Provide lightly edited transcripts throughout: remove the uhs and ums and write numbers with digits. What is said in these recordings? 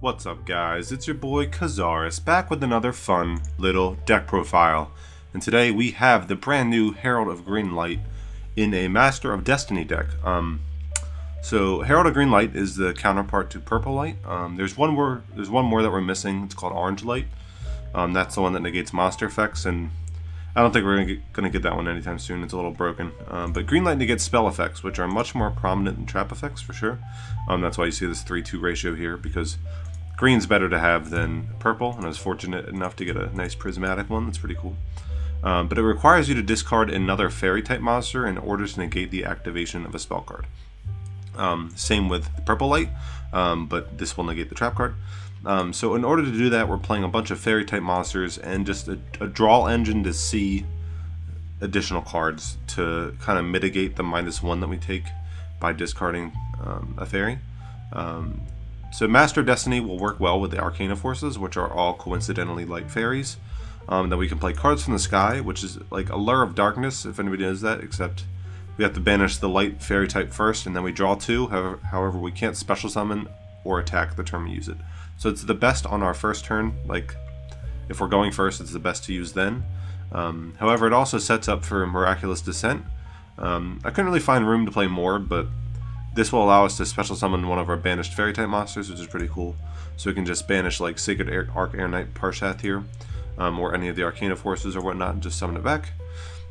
What's up guys, it's your boy Kazaris back with another fun little deck profile. And today we have the brand new Herald of Green Light in a Master of Destiny deck. So Herald of Green Light is the counterpart to Purple Light. There's one more that we're missing. It's called Orange Light. That's the one that negates monster effects, and I don't think we're gonna get that one anytime soon. It's a little broken. But Green Light negates spell effects, which are much more prominent than trap effects for sure. That's why you see this 3-2 ratio here, because green's better to have than purple, and I was fortunate enough to get a nice prismatic one. That's pretty cool. But it requires you to discard another fairy type monster in order to negate the activation of a spell card. Same with Purple Light, but this will negate the trap card. So in order to do that, we're playing a bunch of fairy type monsters and just a draw engine to see additional cards to kind of mitigate the -1 that we take by discarding a fairy. So Master of Destiny will work well with the Arcana Forces, which are all coincidentally like fairies. Then we can play cards from the sky, which is like a Lure of Darkness, if anybody knows that, except we have to banish the light fairy type first, and then we draw 2. However, we can't special summon or attack the turn we use it. So it's the best on our first turn. Like, if we're going first, it's the best to use then. However, it also sets up for Miraculous Descent. I couldn't really find room to play more, but this will allow us to special summon one of our banished fairy type monsters, which is pretty cool. So we can just banish like Sacred Arc Air Knight Parshath here, or any of the Arcana Forces or whatnot, and just summon it back.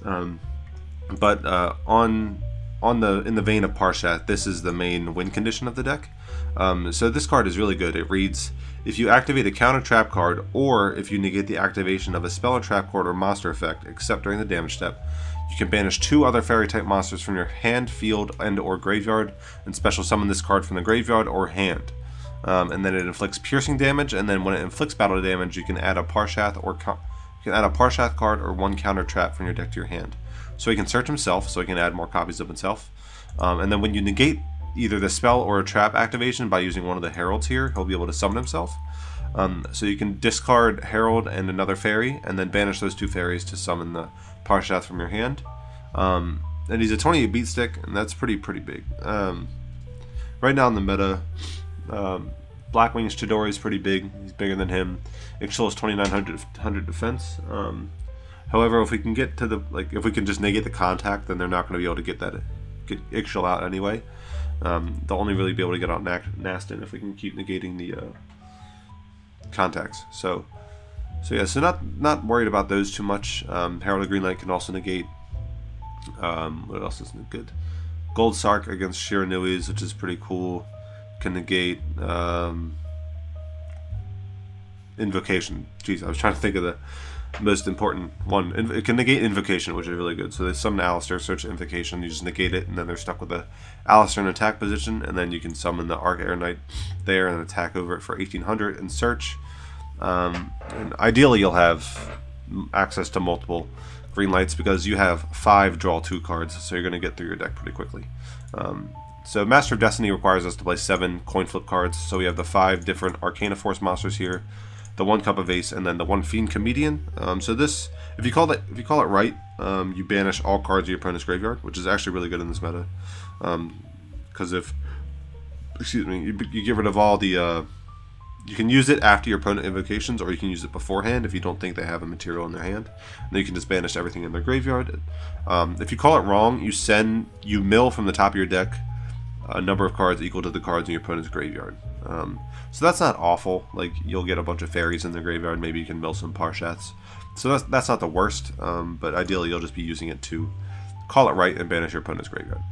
In the vein of Parshath, this is the main win condition of the deck. So this card is really good. It reads, if you activate a counter trap card, or if you negate the activation of a spell or trap card or monster effect, except during the damage step, you can banish 2 other fairy type monsters from your hand, field, and or graveyard, and special summon this card from the graveyard or hand. And then it inflicts piercing damage, and then when it inflicts battle damage, you can add a Parshath card or 1 counter trap from your deck to your hand. So he can search himself, so he can add more copies of himself. And then when you negate either the spell or a trap activation by using one of the heralds here, he'll be able to summon himself. So you can discard Herald and another fairy, and then banish those 2 fairies to summon the Parshath from your hand. And he's a 28 beat stick, and that's pretty big. Right now in the meta, Blackwing's Chidori is pretty big. He's bigger than him. Ixchel is 2900 defense. However, if we can get to if we can just negate the contact, then they're not going to be able to get Ixchel out anyway. They'll only really be able to get out Nastin if we can keep negating the contacts. So not worried about those too much. Herald of Green Light can also negate. What else is good? Gold Sark against Shiranuis, which is pretty cool. Can negate Invocation. Jeez, I was trying to think of the most important one. It can negate Invocation, which is really good. So they summon Alistair, search Invocation, you just negate it, and then they're stuck with the Alistair in attack position, and then you can summon the Arc Air Knight there and attack over it for 1800 and search. And ideally you'll have access to multiple green lights, because you have 5 draw 2 cards, so you're going to get through your deck pretty quickly. So Master of Destiny requires us to play 7 coin flip cards, so we have the 5 different Arcana Force monsters here, the 1 Cup of Ace, and then the 1 Fiend Comedian. So this, if you call it right, you banish all cards of your opponent's graveyard, which is actually really good in this meta. Because you get rid of all the you can use it after your opponent invocations, or you can use it beforehand if you don't think they have a material in their hand. And then you can just banish everything in their graveyard. If you call it wrong, you mill from the top of your deck a number of cards equal to the cards in your opponent's graveyard. So that's not awful. Like, you'll get a bunch of fairies in the graveyard. Maybe you can mill some Parshaths. So that's not the worst. But ideally, you'll just be using it to call it right and banish your opponent's graveyard.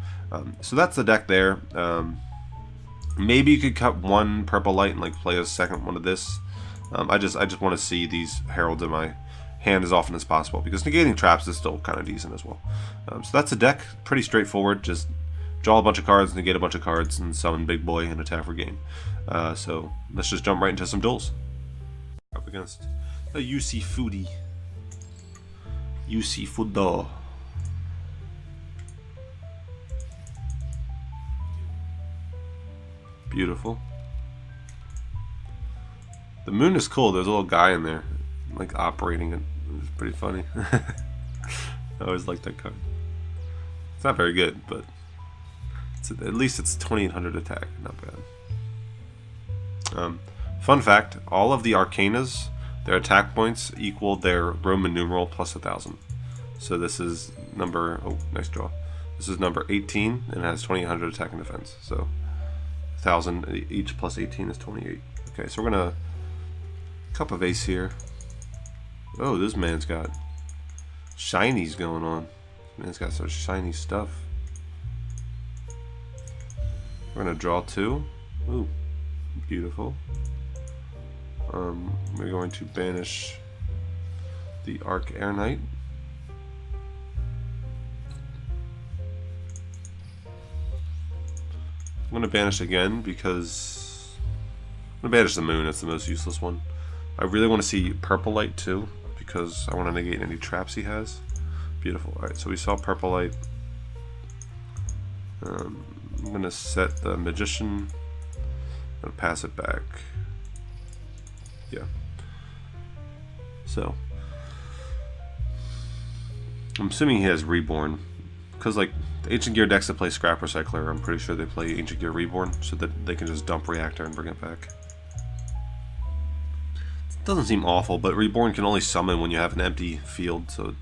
So that's the deck there. Maybe you could cut 1 Purple Light and play a second one of this. I just want to see these heralds in my hand as often as possible, because negating traps is still kind of decent as well. So that's the deck. Pretty straightforward. Just draw a bunch of cards, negate a bunch of cards, and summon Big Boy and attack for game. So let's just jump right into some duels. Up against a UC Foodie. UC Foodo. Beautiful. The moon is cool. There's a little guy in there, operating it. It's pretty funny. I always like that card. It's not very good, but at least it's 2800 attack. Not bad. Fun fact, all of the Arcanas, their attack points equal their Roman numeral plus 1,000. So this is number, oh, nice draw. This is number 18 and it has 2,800 attack and defense. So 1,000 each plus 18 is 28. Okay, so we're gonna Cup of Ace here. Oh, this man's got shinies going on. This man's got some shiny stuff. We're gonna draw 2. Ooh, beautiful. We're going to banish the Arcana Knight. I'm going to banish again because I'm going to banish the moon. It's the most useless one. I really want to see Purple Light too because I want to negate any traps he has. Beautiful. Alright, so we saw Purple Light. I'm going to set the Magician. I'm going to pass it back. Yeah. So I'm assuming he has Reborn because like the Ancient Gear decks that play Scrap Recycler, I'm pretty sure they play Ancient Gear Reborn so that they can just dump Reactor and bring it back. It doesn't seem awful, but Reborn can only summon when you have an empty field, so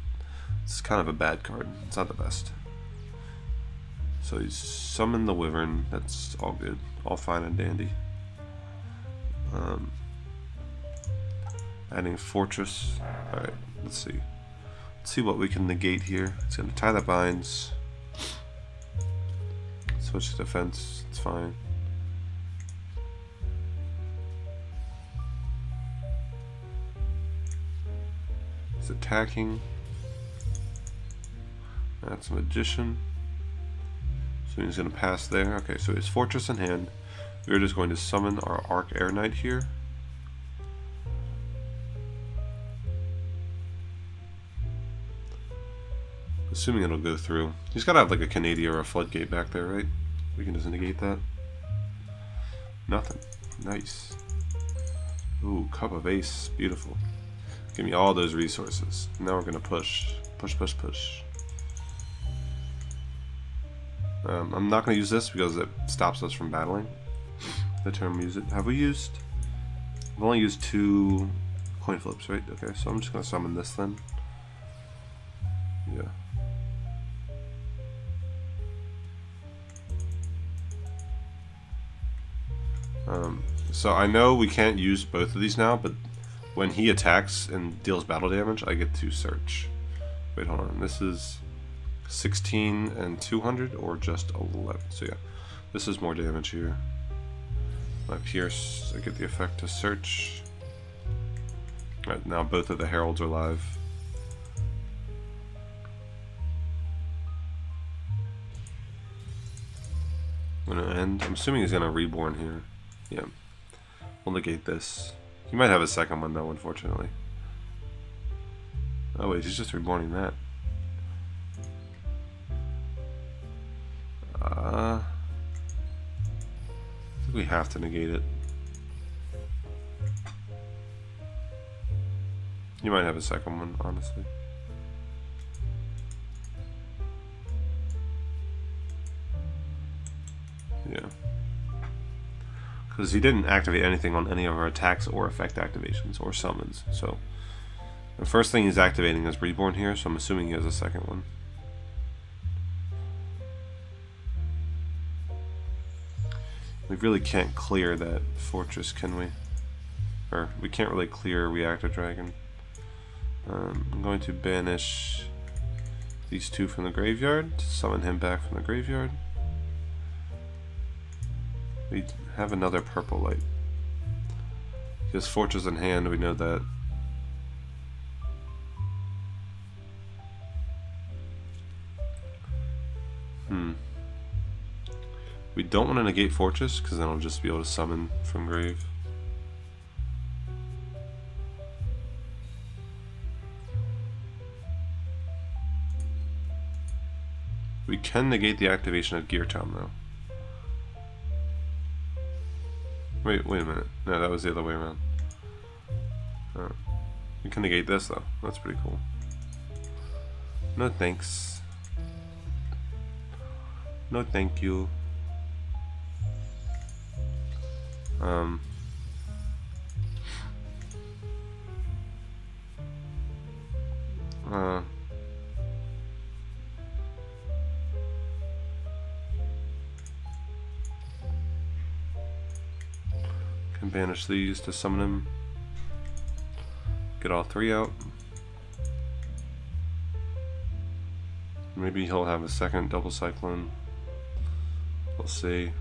it's kind of a bad card. It's not the best. So he's summoned the Wyvern. That's all good, all fine and dandy. Adding Fortress. Alright, let's see. Let's see what we can negate here. It's going to tie the binds. Switch to defense. It's fine. He's attacking. That's Magician. So he's going to pass there. Okay, so he has Fortress in hand. We're just going to summon our Arcana Knight here. Assuming it'll go through. He's got to have like a Canadian or a Floodgate back there, right? We can just negate that. Nothing. Nice. Ooh, Cup of Ace. Beautiful. Give me all those resources. Now we're going to push. Push, push, push. I'm not going to use this because it stops us from battling. The term use it. Have we used? I've only used 2 coin flips, right? Okay, so I'm just going to summon this then. Yeah. So I know we can't use both of these now, but when he attacks and deals battle damage, I get to search. Wait, hold on. This is 16 and 200 or just 11. So yeah, this is more damage here. My Pierce, I get the effect to search. Alright, now both of the Heralds are live. I'm gonna end. I'm assuming he's gonna Reborn here. Yeah. We'll negate this. He might have a second one though, unfortunately. Oh wait, he's just Reborning that. I think we have to negate it. You might have a second one, honestly. Yeah. Because he didn't activate anything on any of our attacks or effect activations or summons. So the first thing he's activating is Reborn here, so I'm assuming he has a second one. We really can't clear that fortress, can we? Or we can't really clear Reactor Dragon. I'm going to banish these 2 from the graveyard to summon him back from the graveyard. We have another Purple Light. He has Fortress in hand, we know that. We don't want to negate Fortress, because then I'll just be able to summon from grave. We can negate the activation of Gear Town, though. Wait a minute. No, that was the other way around. We can negate this, though. That's pretty cool. No thanks. No thank you. Can banish these to summon him. Get all 3 out. Maybe he'll have a second double cyclone. We'll see.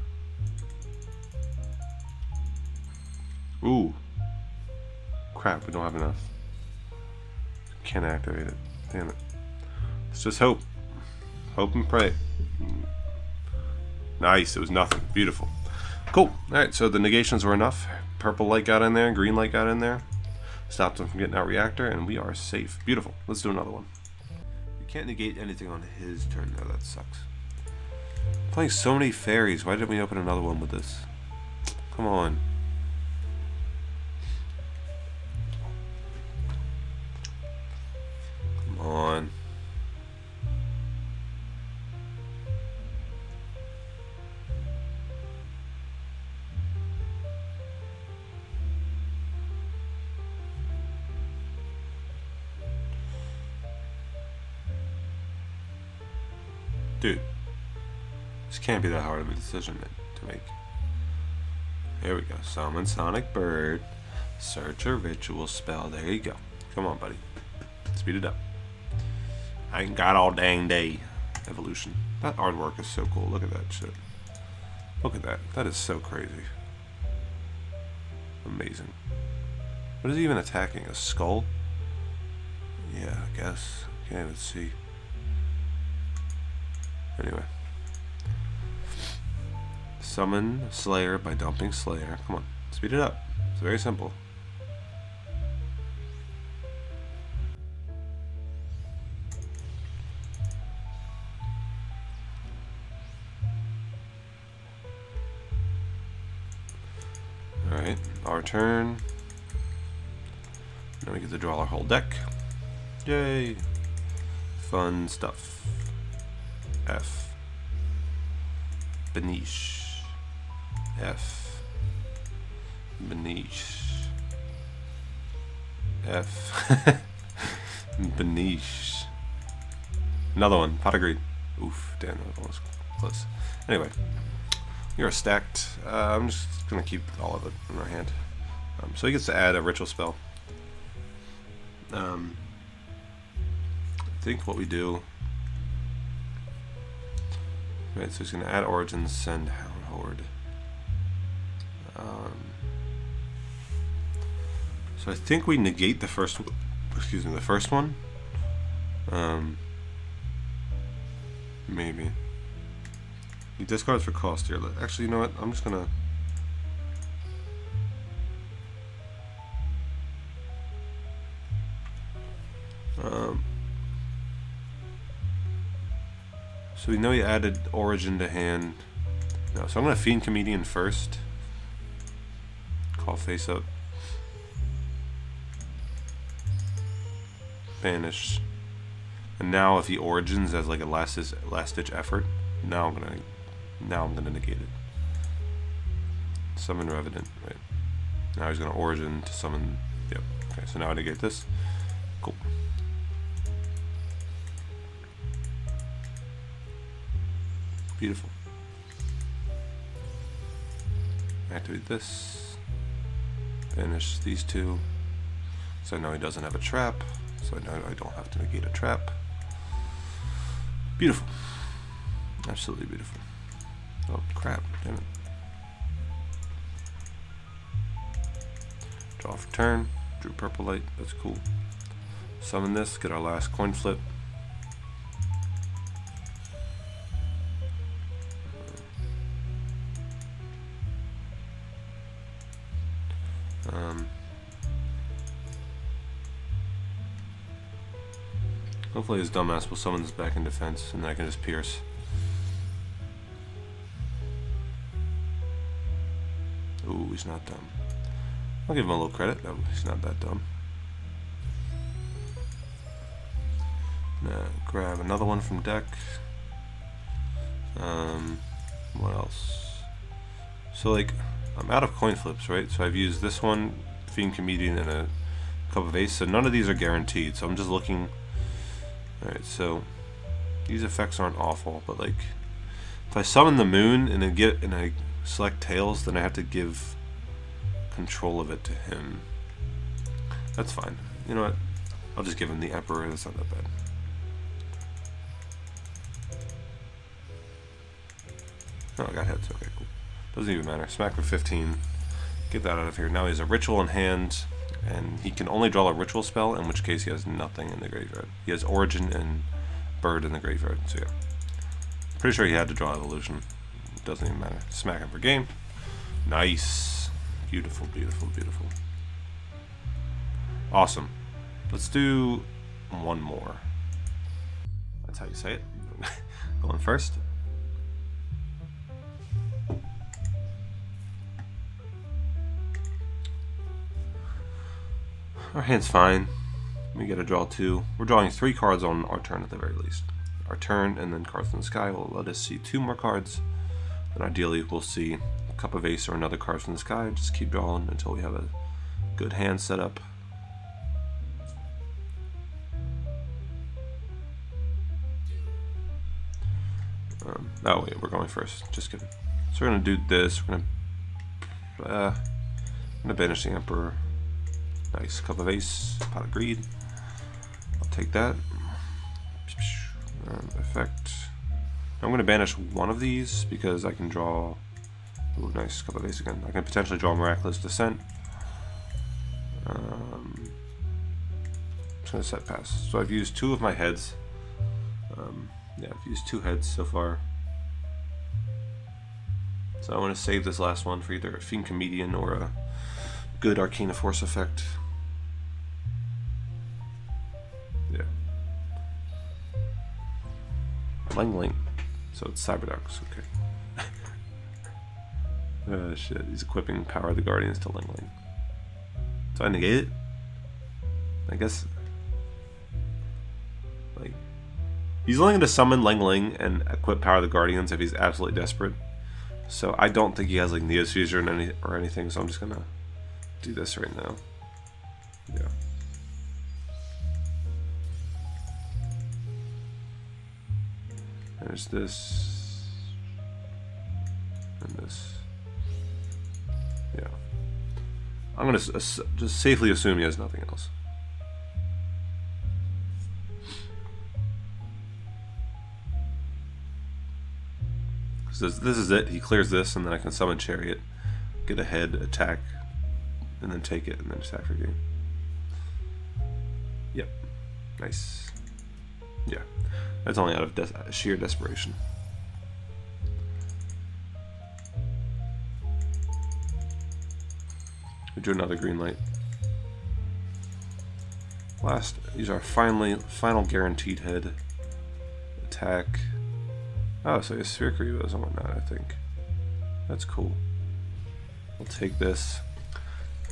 Ooh. Crap, we don't have enough. Can't activate it. Damn it. Let's just hope. Hope and pray. Nice, it was nothing. Beautiful. Cool. Alright, so the negations were enough. Purple light got in there, green light got in there. Stopped him from getting out reactor, and we are safe. Beautiful. Let's do another one. We can't negate anything on his turn though, that sucks. Playing so many fairies, why didn't we open another one with this? Come on. Come on. Dude, this can't be that hard of a decision to make. Here we go. Summon Sonic Bird. Search a ritual spell. There you go. Come on, buddy. Speed it up. I ain't got all dang day. Evolution. That artwork is so cool. Look at that shit. Look at that. That is so crazy. Amazing. What is he even attacking? A skull? Yeah, I guess. Can't even see. Anyway. Summon Slayer by dumping Slayer. Come on. Speed it up. It's very simple. Alright. Our turn. Now we get to draw our whole deck. Yay. Fun stuff. F. Benish. F. Benish. F. Benish. Another one. Pot of Greed. Oof. Damn, that was almost close. Anyway. We are stacked. I'm just going to keep all of it in our hand. So he gets to add a ritual spell. I think what we do... Right, so he's going to add Origins, send Hound Horde. So I think we negate the first, the first one. Maybe. He discards for cost here. Actually, you know what? I'm just gonna. So we know he added Origin to hand. No, so I'm gonna Fiend Comedian first. Call face up. Banish. And now if he Origins as like a last ditch effort, now I'm gonna negate it. Summon Revenant, right. Now he's gonna Origin to summon. Yep. Okay, so now I negate this. Cool. Beautiful. Activate this. Banish these two. So I know he doesn't have a trap. So I know I don't have to negate a trap. Beautiful. Absolutely beautiful. Oh crap, damn it. Draw for turn. Drew Purple Light, that's cool. Summon this, get our last coin flip. Hopefully his dumbass will summon this back in defense and then I can just pierce. Ooh, he's not dumb. I'll give him a little credit. No, he's not that dumb. Now, grab another one from deck. What else? So like, I'm out of coin flips, right? So I've used this one, Fiend Comedian, and a Cup of Ace. So none of these are guaranteed. So I'm just looking Alright, so these effects aren't awful, but like if I summon the moon and I select Tails, then I have to give control of it to him. That's fine. You know what? I'll just give him the Emperor. That's not that bad. Oh, I got heads. Okay, cool. Doesn't even matter. Smack for 15. Get that out of here. Now he has a ritual in hand, and he can only draw a ritual spell, in which case he has nothing in the graveyard. He has Origin and Bird in the graveyard, so yeah. Pretty sure he had to draw Evolution. It doesn't even matter. Smack him for game. Nice. Beautiful, beautiful, beautiful. Awesome. Let's do one more. That's how you say it. Going first. Our hand's fine. We get to draw 2. We're drawing 3 cards on our turn at the very least. Our turn and then cards from the sky will let us see 2 more cards. And ideally we'll see a Cup of Ace or another card from the sky. Just keep drawing until we have a good hand set up. Oh wait, we're going first. Just kidding. So we're gonna do this. We're gonna banish the Emperor. Nice. Cup of Ace. Pot of Greed. I'll take that. Effect. I'm gonna banish one of these because I can draw. Ooh, nice. Cup of Ace again. I can potentially draw Miraculous Descent. Just gonna set pass. So I've used 2 of my heads. Yeah, I've used 2 heads so far. So I want to save this last one for either a Fiend Comedian or a good Arcana Force effect. Yeah. Ling. So it's Cyberdarks, okay. Oh shit, he's equipping Power of the Guardians to Ling. So I negate it? I guess. Like. He's only going to summon Ling and equip Power of the Guardians if he's absolutely desperate. So I don't think he has like Neo's Fusion or anything, so I'm just going to do this right now. Yeah. There's this. And this. Yeah. I'm going to just safely assume he has nothing else. So this is it. He clears this, and then I can summon Chariot, get a head, attack, and then take it, and then attack for game. Yep. Nice. Yeah. That's only out of sheer desperation. We drew another green light. Last, these are final guaranteed head. Attack. Oh, so he has Sphere Creepers and whatnot, I think. That's cool. We'll take this.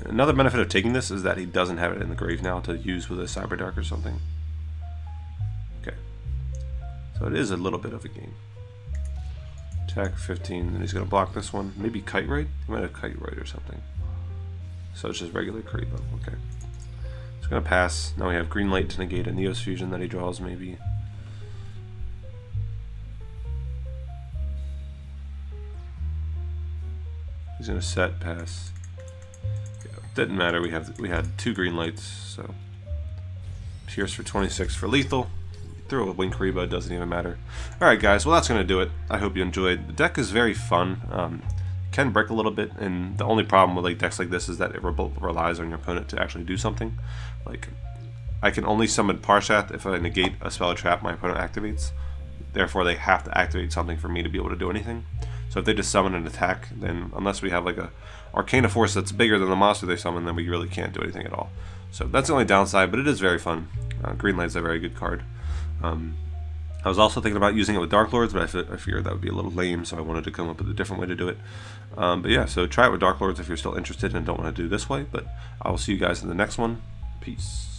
Another benefit of taking this is that he doesn't have it in the grave now to use with a Cyberdark or something. Okay. So it is a little bit of a game. Attack 15, and he's going to block this one. Maybe Kite Raid? He might have Kite Raid or something. So it's just regular creep. Okay. It's going to pass. Now we have green light to negate a Neo's Fusion that he draws, maybe. He's gonna set pass. Yeah, didn't matter. We had 2 green lights, so Pierce for 26 for lethal. Throw a Wing Kariba, doesn't even matter. All right, guys. Well, that's gonna do it. I hope you enjoyed. The deck is very fun. Can break a little bit, and the only problem with like decks like this is that it relies on your opponent to actually do something. Like, I can only summon Parshath if I negate a spell or trap my opponent activates. Therefore, they have to activate something for me to be able to do anything. So if they just summon an attack, then unless we have like a Arcana Force that's bigger than the monster they summon, then we really can't do anything at all. So that's the only downside, but it is very fun. Green Light's a very good card. I was also thinking about using it with Dark Lords, but I figured that would be a little lame, so I wanted to come up with a different way to do it. But yeah, so try it with Dark Lords if you're still interested and don't want to do this way, but I will see you guys in the next one. Peace.